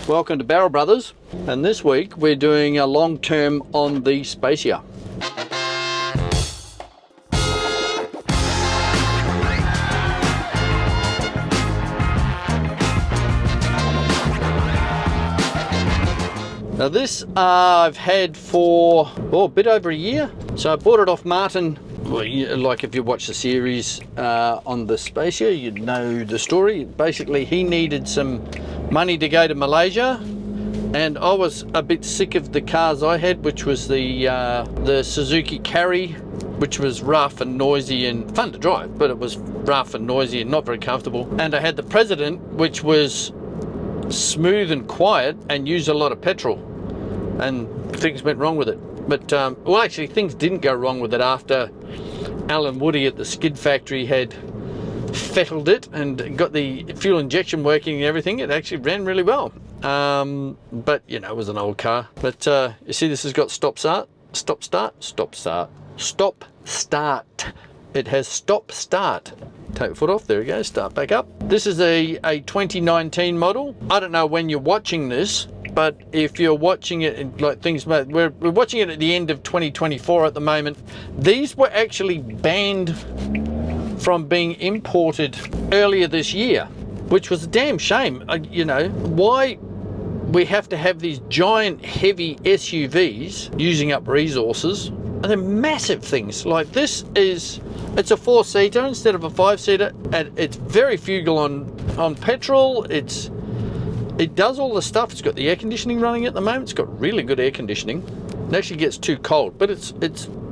Welcome to Barrel Brothers, and this week we're doing a long term on the Spacia. Now this I've had for a bit over a year. So I bought it off Martin. Well, like if you watch the series on the Spacia, you'd know the story. Basically, he needed some money to go to Malaysia, and I was a bit sick of the cars I had, which was the Suzuki Carry, which was rough and noisy and fun to drive, but it was rough and noisy and not very comfortable. And I had the President, which was smooth and quiet and used a lot of petrol, and things went wrong with it. But well, actually things didn't go wrong with it after Alan Woody at the skid factory had fettled it and got the fuel injection working and everything. It actually ran really well, but you know, it was an old car. But you see, this has got stop start. It has stop start. Take the foot off, there we go, start back up. This is a 2019 model. I don't know when you're watching this, but if you're watching it in, like, things, we're watching it at the end of 2024 at the moment. These were actually banned from being imported earlier this year, which was a damn shame. You know, why we have to have these giant heavy SUVs using up resources, and they're massive things. Like this is, it's a 4-seater instead of a 5-seater, and it's very frugal on petrol. It does all the stuff. It's got the air conditioning running at the moment. It's got really good air conditioning. It actually gets too cold, but it's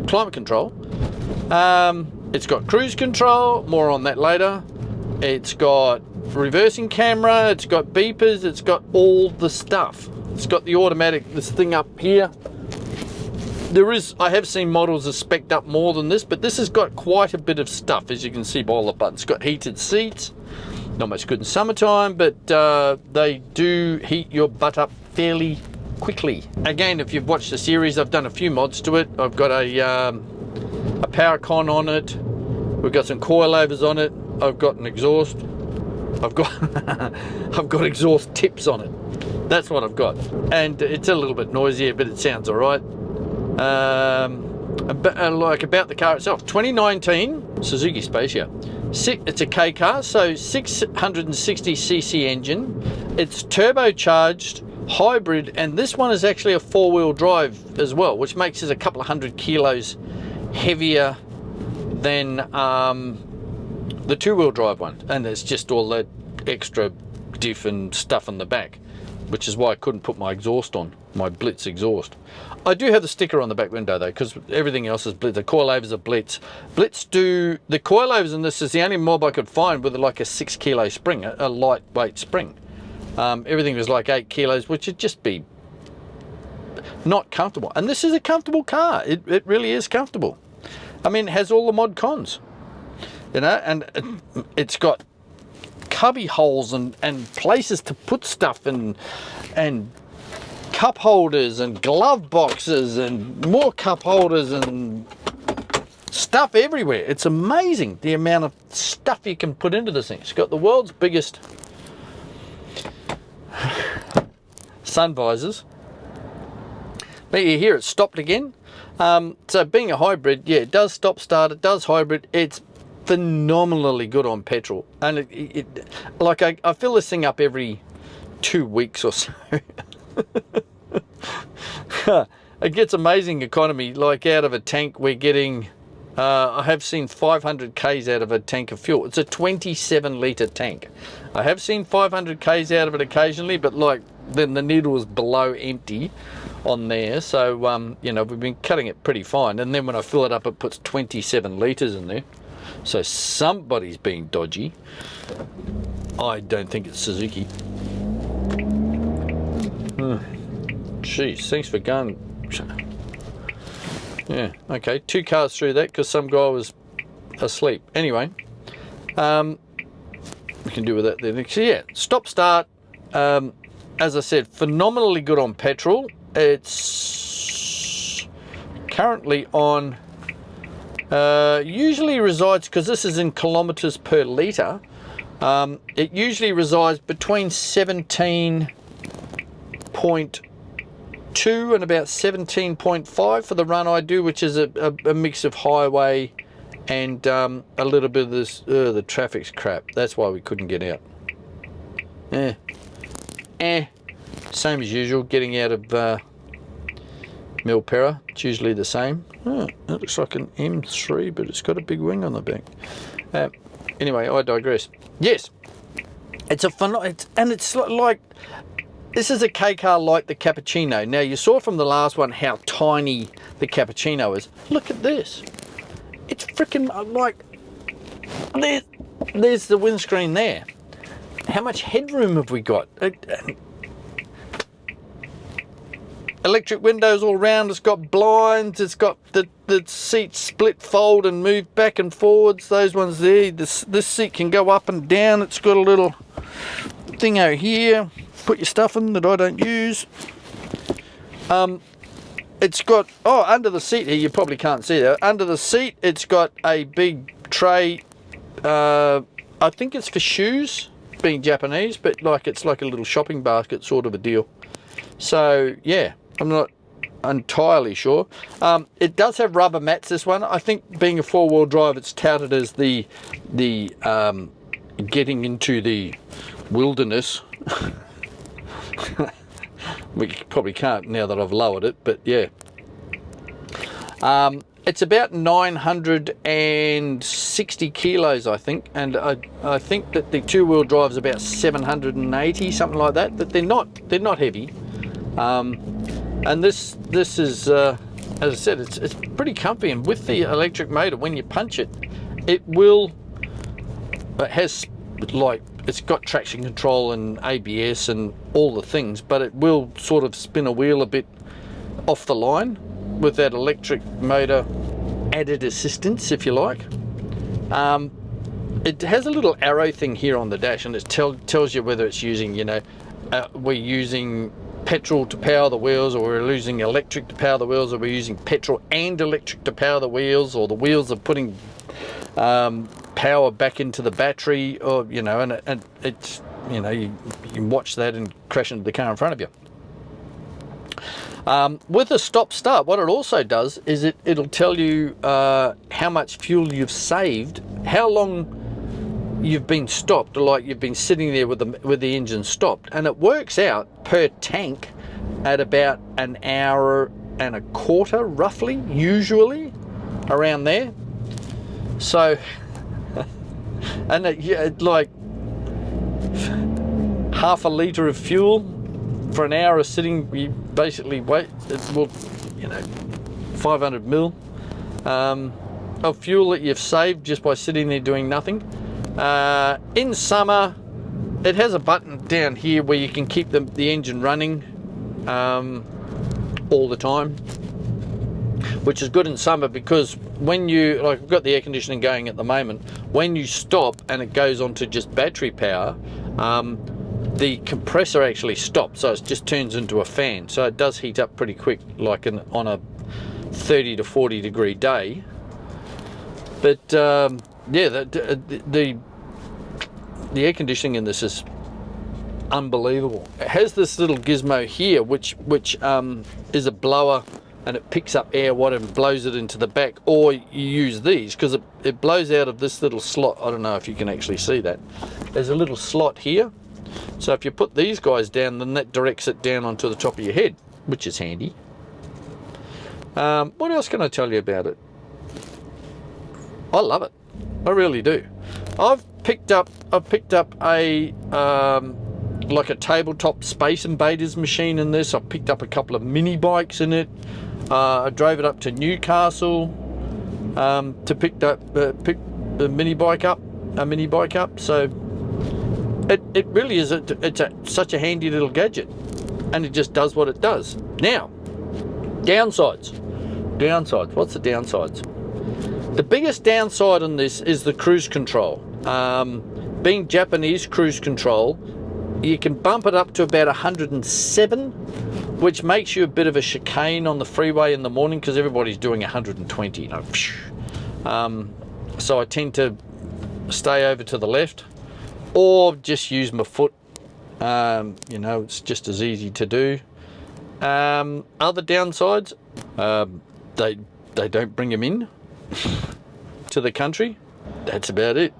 climate control. It's got cruise control, more on that later. It's got reversing camera, it's got beepers, it's got all the stuff. It's got the automatic, this thing up here. I have seen models that spec'd up more than this, but this has got quite a bit of stuff, as you can see by all the buttons. It's got heated seats. Not much good in summertime, but they do heat your butt up fairly quickly. Again, if you've watched the series, I've done a few mods to it. I've got a power con on it. We've got some coilovers on it. I've got an exhaust. I've got exhaust tips on it. That's what I've got. And it's a little bit noisier, but it sounds all right. Like about the car itself, 2019 Suzuki Spacia. It's a K car, so 660cc engine. It's turbocharged, hybrid, and this one is actually a 4-wheel drive as well, which makes it a couple of 100 kilos heavier than the 2-wheel drive one. And there's just all that extra diff and stuff on the back, which is why I couldn't put my exhaust on, my Blitz exhaust. I do have the sticker on the back window though, because everything else is Blitz. The coilovers are Blitz. The coilovers in this is the only mob I could find with like a 6-kilo spring, a lightweight spring. Everything was like 8 kilos, which would just be not comfortable. And this is a comfortable car. It really is comfortable. I mean, it has all the mod cons, you know, and it's got cubby holes and places to put stuff and cup holders and glove boxes and more cup holders and stuff everywhere. It's amazing the amount of stuff you can put into this thing. It's got the world's biggest sun visors. But you hear it stopped again. So being a hybrid, yeah, it does stop start, it does hybrid. It's phenomenally good on petrol, and like I fill this thing up every 2 weeks or so. It gets amazing economy. Like out of a tank we're getting, I have seen 500 k's out of a tank of fuel. It's a 27 litre tank. I have seen 500 k's out of it occasionally, but like then the needle is below empty on there, so you know, we've been cutting it pretty fine, and then when I fill it up it puts 27 litres in there. So somebody's being dodgy. I don't think it's Suzuki. Jeez, thanks for going. Yeah, okay, 2 cars through that because some guy was asleep. Anyway, we can do with that there. So yeah, stop start. As I said, phenomenally good on petrol. It's currently on, usually resides, because this is in kilometers per litre, it usually resides between 17 17.2 and about 17.5 for the run I do, which is a mix of highway and a little bit of this. The traffic's crap. That's why we couldn't get out. Same as usual, getting out of Milperra. It's usually the same. Oh, that looks like an M3, but it's got a big wing on the back. Anyway, I digress. Yes, it's a fun, and it's like, this is a K car like the Cappuccino. Now, you saw from the last one how tiny the Cappuccino is. Look at this. It's freaking like, there's the windscreen there. How much headroom have we got? Electric windows all around. It's got blinds. It's got the seats split fold and move back and forwards. Those ones there. This seat can go up and down. It's got a little thing out here. Put your stuff in that I don't use. It's got, under the seat here, you probably can't see that. Under the seat, it's got a big tray. I think it's for shoes, being Japanese, but it's like a little shopping basket sort of a deal. So yeah, I'm not entirely sure. It does have rubber mats, this one. I think being a four-wheel drive, it's touted as the getting into the wilderness. We probably can't now that I've lowered it, but yeah. It's about 960 kilos, I think, and I think that the two-wheel drive is about 780, something like that. But they're not heavy. And this is, as I said, it's pretty comfy, and with the electric motor, when you punch it, it has it's got traction control and ABS and all the things, but it will sort of spin a wheel a bit off the line with that electric motor added assistance, if you like. It has a little arrow thing here on the dash, and it tells you whether it's using, we're using petrol to power the wheels, or we're using electric to power the wheels, or we're using petrol and electric to power the wheels, or the wheels are putting power back into the battery, or and it's you can watch that and crash into the car in front of you. With a stop start, what it also does is it'll tell you how much fuel you've saved, how long you've been stopped, like you've been sitting there with the engine stopped, and it works out per tank at about an hour and a quarter, roughly, usually around there. So, and like half a litre of fuel for an hour of sitting, you basically wait, 500 mil of fuel that you've saved just by sitting there doing nothing. In summer, it has a button down here where you can keep the engine running all the time, which is good in summer, because when you, I've got the air conditioning going at the moment, when you stop and it goes on to just battery power, the compressor actually stops, so it just turns into a fan, so it does heat up pretty quick, like on a 30 to 40 degree day. But yeah, the air conditioning in this is unbelievable. It has this little gizmo here which is a blower, and it picks up air, and blows it into the back, or you use these because it blows out of this little slot. I don't know if you can actually see that. There's a little slot here, so if you put these guys down, then that directs it down onto the top of your head, which is handy. What else can I tell you about it? I love it. I really do. I've picked up a like a tabletop Space Invaders machine in this. I picked up a couple of mini bikes in it. I drove it up to Newcastle to pick the mini bike up. So it really is. It's such a handy little gadget, and it just does what it does. Now, downsides. What's the downsides? The biggest downside on this is the cruise control. Being Japanese cruise control, you can bump it up to about 107, which makes you a bit of a chicane on the freeway in the morning because everybody's doing 120. So I tend to stay over to the left, or just use my foot You know, it's just as easy to do. Other downsides, they don't bring them in to the country. That's about it.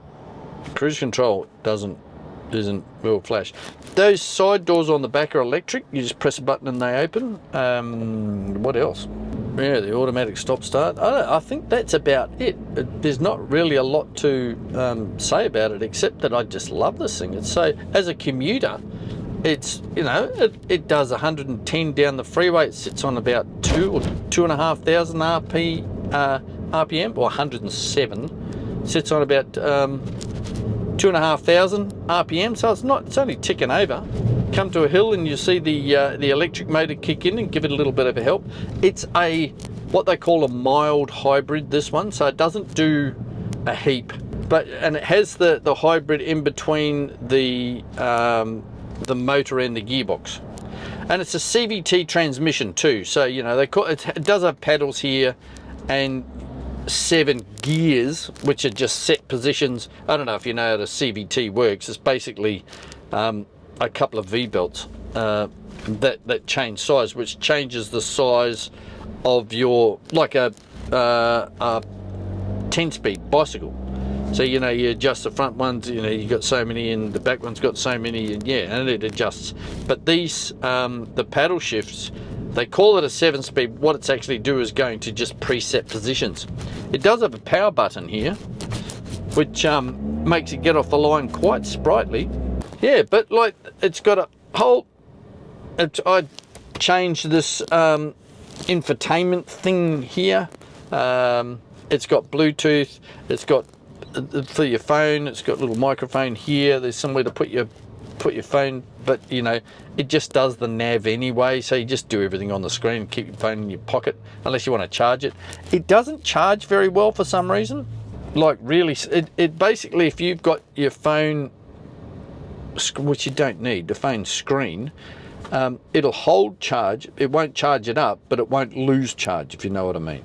Cruise control isn't real flash. Those side doors on the back are electric. You just press a button and they open. What else? Yeah, the automatic stop start. I think that's about it. There's not really a lot to say about it, except that I just love this thing. It's so, as a commuter, it's, you know, it does 110 down the freeway. It sits on about 2 or 2,500 RPM, or 107. Sits on about 2,500 RPM, so it's only ticking over. Come to a hill and you see the electric motor kick in and give it a little bit of a help. It's what they call a mild hybrid, this one, so it doesn't do a heap, and it has the hybrid in between the motor and the gearbox, and it's a CVT transmission too. So you know it does have paddles here and 7 gears, which are just set positions. I don't know if you know how the CVT works. It's basically a couple of V-belts that change size, which changes the size of your, like a 10-speed bicycle. So you know, you adjust the front ones, you know, you got so many, and the back one's got so many, and yeah, and it adjusts. But these the paddle shifts, they call it a 7-speed. What it's actually do is going to just preset positions. It does have a power button here, which makes it get off the line quite sprightly. Yeah, but like, it's got a whole, I changed this infotainment thing here. It's got Bluetooth, it's got for your phone, it's got a little microphone here, there's somewhere to put your phone, but you know, it just does the nav anyway, so you just do everything on the screen and keep your phone in your pocket, unless you want to charge it. It doesn't charge very well for some reason. Like really, it basically, if you've got your phone, which you don't need, the phone screen, it'll hold charge. It won't charge it up, but it won't lose charge, if you know what I mean.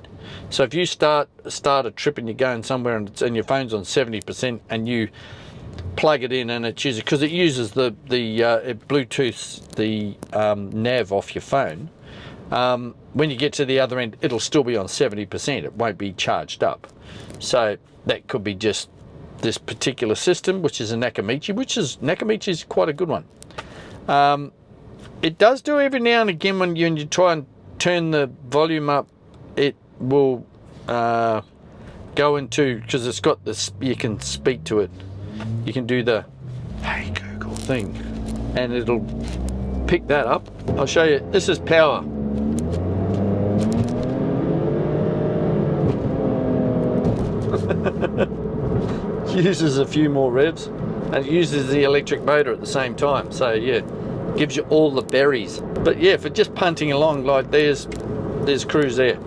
So if you start a trip and you're going somewhere and your phone's on 70% and you plug it in and it uses, because it uses it Bluetooths the nav off your phone, when you get to the other end, it'll still be on 70%. It won't be charged up. So that could be just this particular system, which is a Nakamichi is quite a good one. It does do every now and again when you try and turn the volume up, it will go into, because it's got this, you can speak to it, you can do the hey Google thing and it'll pick that up. I'll show you. This is power. Uses a few more revs and it uses the electric motor at the same time, so yeah, gives you all the berries. But yeah, for just punting along, like there's cruise there,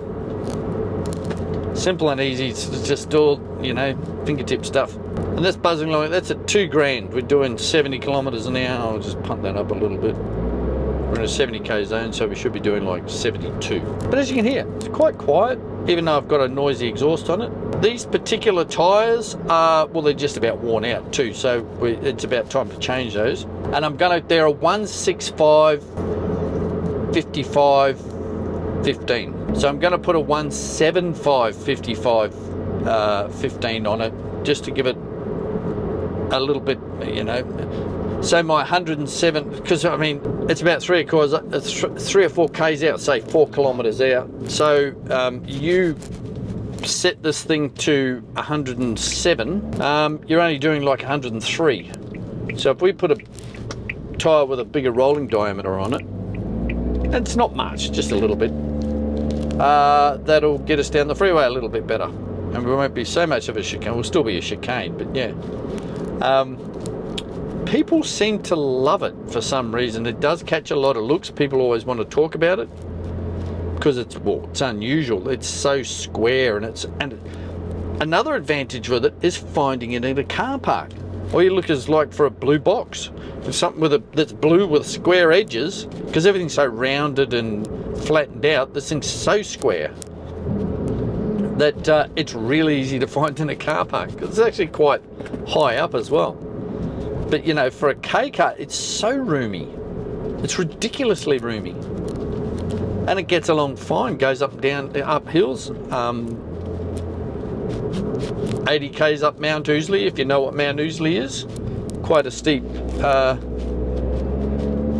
simple and easy. It's just all, you know, fingertip stuff. And that's buzzing along. That's at 2 grand. We're doing 70 kilometers an hour. I'll just punt that up a little bit. We're in a 70k zone, so we should be doing like 72. But as you can hear, it's quite quiet, even though I've got a noisy exhaust on it. These particular tyres are, well, they're just about worn out too, so it's about time to change those. And they're a 165 55 15. So I'm going to put a 175 55 15 on it, just to give it a little bit, you know. So my 107, because I mean it's about 3 or 4 k's out, say 4 kilometers out. So you set this thing to 107, you're only doing like 103. So if we put a tyre with a bigger rolling diameter on it, it's not much, just a little bit, that'll get us down the freeway a little bit better, and we won't be so much of a chicane. We'll still be a chicane, but yeah. People seem to love it for some reason. It does catch a lot of looks. People always want to talk about it because it's unusual. It's so square, and another advantage with it is finding it in a car park. All you look is like for a blue box, something that's blue with square edges, because everything's so rounded and flattened out. This thing's so square that it's really easy to find in a car park. It's actually quite high up as well. But you know, for a K car, it's so roomy. It's ridiculously roomy. And it gets along fine, goes up and down, up hills. 80 k's up Mount Ousley, if you know what Mount Ousley is. Quite a steep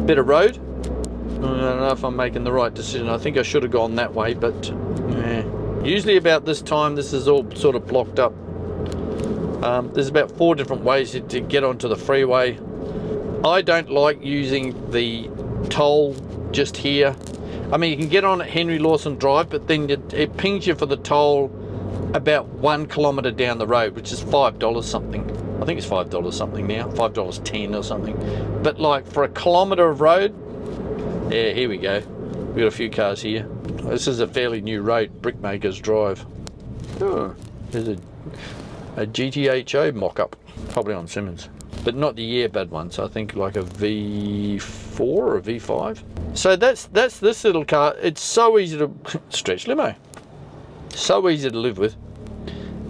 bit of road. I don't know if I'm making the right decision. I think I should have gone that way, but yeah. Usually about this time, this is all sort of blocked up. There's about 4 different ways to get onto the freeway. I don't like using the toll just here. I mean, you can get on at Henry Lawson Drive, but then it pings you for the toll about 1 kilometre down the road, which is $5 something. I think it's $5 something now, $5.10 or something. But like for a kilometre of road, yeah, here we go. We've got a few cars here. This is a fairly new road, Brickmakers Drive. Oh, there's a GTHO mock-up, probably on Simmons. But not the Earbud ones, I think like a V4 or a V5. So that's this little car. It's so easy to, stretch limo. So easy to live with.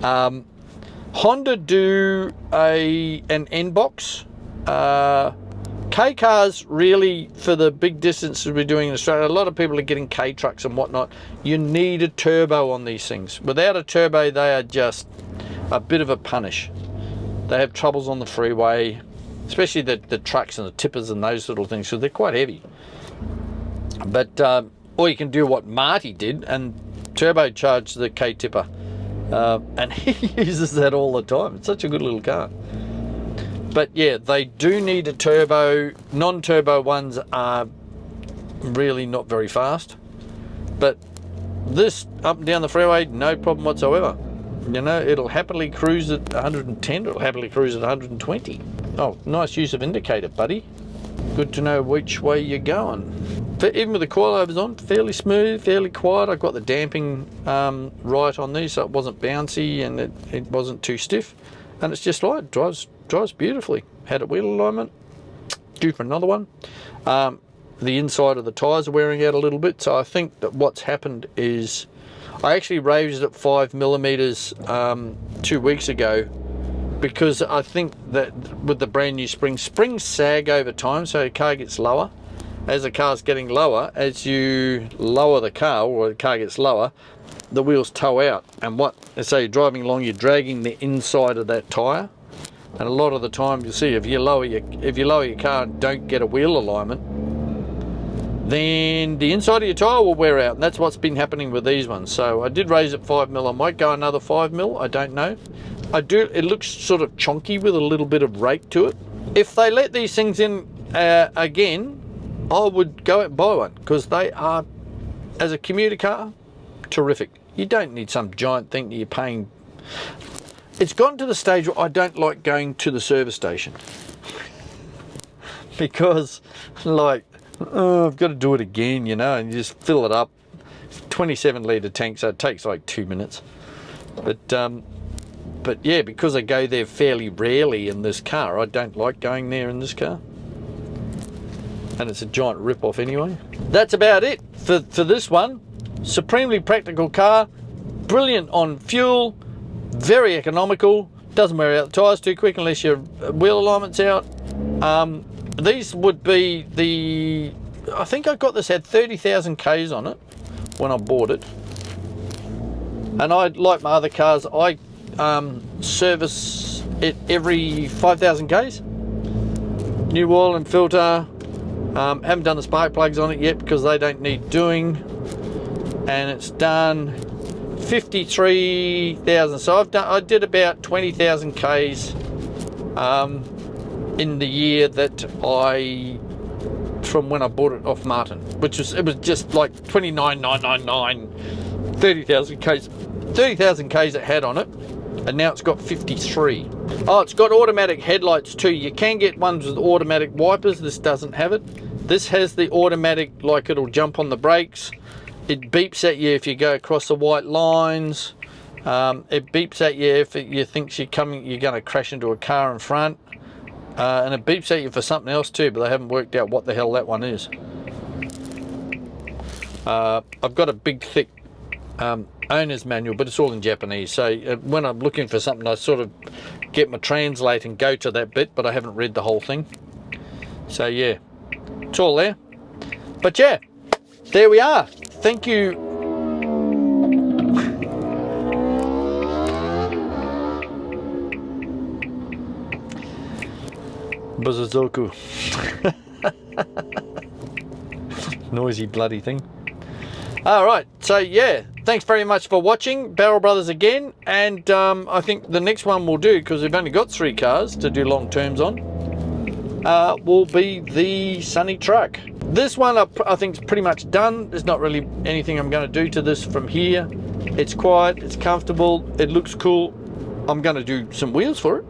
Honda do an N-box. K cars really, for the big distances we're doing in Australia, a lot of people are getting K trucks and whatnot. You need a turbo on these things. Without a turbo, they are just a bit of a punish. They have troubles on the freeway, especially the trucks and the tippers and those little things, because they're quite heavy. But or you can do what Marty did and turbocharge the K tipper, and he uses that all the time. It's such a good little car. But yeah, they do need a turbo. Non-turbo ones are really not very fast, but this up and down the freeway, no problem whatsoever. You know, it'll happily cruise at 110, it'll happily cruise at 120. Oh, nice use of indicator, buddy. Good to know which way you're going. But even with the coilovers on, fairly smooth, fairly quiet. I got the damping right on these, so it wasn't bouncy and it wasn't too stiff. And it's just right, drives beautifully. Had a wheel alignment, due for another one. The inside of the tyres are wearing out a little bit, so I think that what's happened is I actually raised it 5mm 2 weeks ago, because I think that with the brand new springs sag over time, so the car gets lower. As the car's getting lower, as you lower the car, or the car gets lower, the wheels toe out. And so you're driving along, you're dragging the inside of that tyre. And a lot of the time, you'll see if you lower your car and don't get a wheel alignment, then the inside of your tyre will wear out, and that's what's been happening with these ones. So I did raise it 5mm. I might go another 5mm, I don't know. It looks sort of chonky with a little bit of rake to it. If they let these things in again, I would go out and buy one, because they are, as a commuter car, terrific. You don't need some giant thing that you're paying. It's gotten to the stage where I don't like going to the service station, because like, I've got to do it again, you know, and you just fill it up. 27 litre tank, so it takes like 2 minutes. But yeah, because I go there fairly rarely in this car, I don't like going there in this car. And it's a giant rip-off anyway. That's about it for this one. Supremely practical car, brilliant on fuel, very economical, doesn't wear out the tyres too quick unless your wheel alignment's out. These would be I think I got this, had 30,000 Ks on it when I bought it. And like my other cars, I service it every 5,000 Ks. New oil and filter. Haven't done the spark plugs on it yet because they don't need doing. And it's done 53,000. So I did about 20,000 Ks in the year that from when I bought it off Martin, it was just like 29,999, 30,000 Ks. 30,000 Ks it had on it, and now it's got 53. Oh, it's got automatic headlights too. You can get ones with automatic wipers. This doesn't have it. This has the automatic, like it'll jump on the brakes. It beeps at you if you go across the white lines. It beeps at you if you think you're going to crash into a car in front. And it beeps at you for something else too, but they haven't worked out what the hell that one is. I've got a big thick owner's manual, but it's all in Japanese, so when I'm looking for something, I sort of get my translate and go to that bit, but I haven't read the whole thing. So yeah, it's all there. But yeah, there we are. Thank you. Suzuki. Noisy bloody thing. Alright, so yeah, thanks very much for watching Barrel Brothers again, and I think the next one we'll do, because we've only got 3 cars to do long terms on, will be the Sunny truck. This one I think is pretty much done. There's not really anything I'm going to do to this from here. It's quiet, it's comfortable, it looks cool. I'm going to do some wheels for it.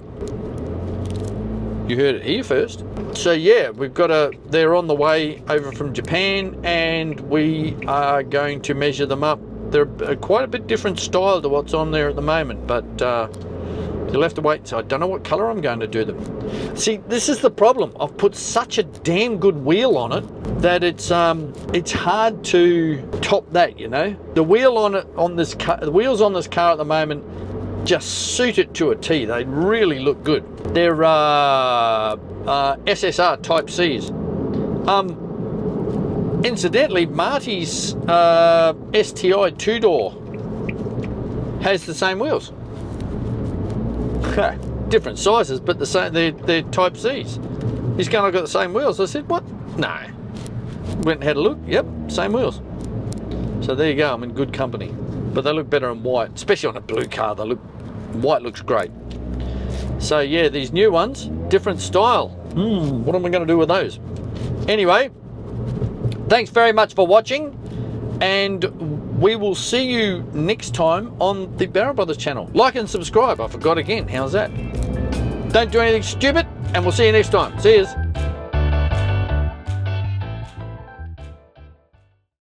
You heard it here first. So yeah, they're on the way over from Japan, and we are going to measure them up. They're quite a bit different style to what's on there at the moment, but you'll have to wait. So I don't know what color I'm going to do them. See, this is the problem. I've put such a damn good wheel on it that it's hard to top that, you know. The wheel on this car, the wheels on this car at the moment just suit it to a T. They really look good. They're SSR Type C's. Incidentally, Marty's STI 2-door has the same wheels. Different sizes, but the same. They're Type C's. He's going, I've got the same wheels. I said, what? No. Went and had a look. Yep, same wheels. So there you go. I'm in good company. But they look better in white, especially on a blue car. White looks great. So yeah, these new ones, different style. What am I going to do with those? Anyway, thanks very much for watching, and we will see you next time on the Barrel Brothers channel. Like and subscribe. I forgot again. How's that? Don't do anything stupid, and we'll see you next time. See yous.